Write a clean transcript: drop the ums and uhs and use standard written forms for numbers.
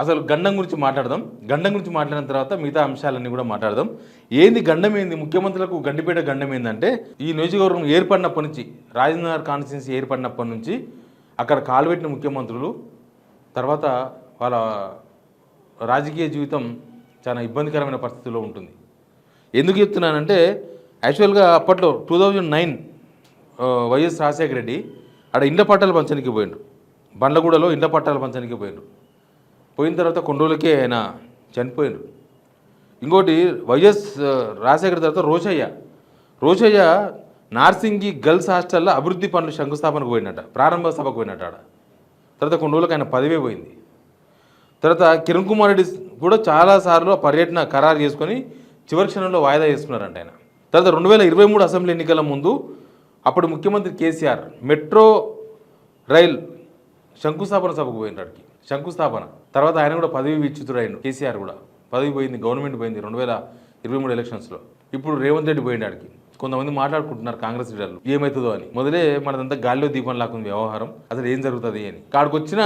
అసలు గండం గురించి మాట్లాడదాం. గండం గురించి మాట్లాడిన తర్వాత మిగతా అంశాలన్నీ కూడా మాట్లాడదాం. ఏంది గండం ఏంది? ముఖ్యమంత్రులకు గండిపేట గండం ఏందంటే ఈ నియోజకవర్గం ఏర్పడినప్పటి నుంచి రాజేంద్రనగర్ కాన్స్టిట్యున్సీ ఏర్పడినప్పటి నుంచి అక్కడ కాలువెట్టిన ముఖ్యమంత్రులు తర్వాత వాళ్ళ రాజకీయ జీవితం చాలా ఇబ్బందికరమైన పరిస్థితుల్లో ఉంటుంది. ఎందుకు చెప్తున్నానంటే యాక్చువల్గా అప్పట్లో 2009 వైఎస్ రాజశేఖర రెడ్డి ఆడ ఇండ్ల పట్టాలు పంచడానికి పోయిండు. బండ్లగూడలో ఇండ్ల పట్టాలు పంచడానికి పోయిండు. పోయిన తర్వాత కొన్ని రోజులకే ఆయన చనిపోయిండు. ఇంకోటి వైఎస్ రాజశేఖర తర్వాత రోషయ్య నార్సింగి గర్ల్స్ హాస్టల్లో అభివృద్ధి పనులు శంకుస్థాపనకు పోయినట్ట, ప్రారంభ సభకు పోయినట్ట. ఆడ తర్వాత కొన్ని రోజులకు ఆయన పదవే పోయింది. తర్వాత కిరణ్ కుమార్ రెడ్డి కూడా చాలాసార్లు పర్యటన ఖరారు చేసుకొని చివరి క్షణంలో వాయిదా చేసుకున్నారంట ఆయన. తర్వాత 2023 అసెంబ్లీ ఎన్నికల ముందు అప్పుడు ముఖ్యమంత్రి కేసీఆర్ మెట్రో రైల్ శంకుస్థాపన సభకు పోయినాడికి శంకుస్థాపన తర్వాత ఆయన కూడా పదవి విచ్యుతుడైండు. కేసీఆర్ కూడా పదవి పోయింది, గవర్నమెంట్ పోయింది 2023 ఎలక్షన్స్లో. ఇప్పుడు రేవంత్ రెడ్డి పోయినాడికి కొంతమంది మాట్లాడుకుంటున్నారు కాంగ్రెస్ లీడర్లు ఏమవుతుందో అని. మొదలే మనదంతా గాలిలో దీపం లాక్కుంది వ్యవహారం, అసలు ఏం జరుగుతుంది అని. కాడికి వచ్చిన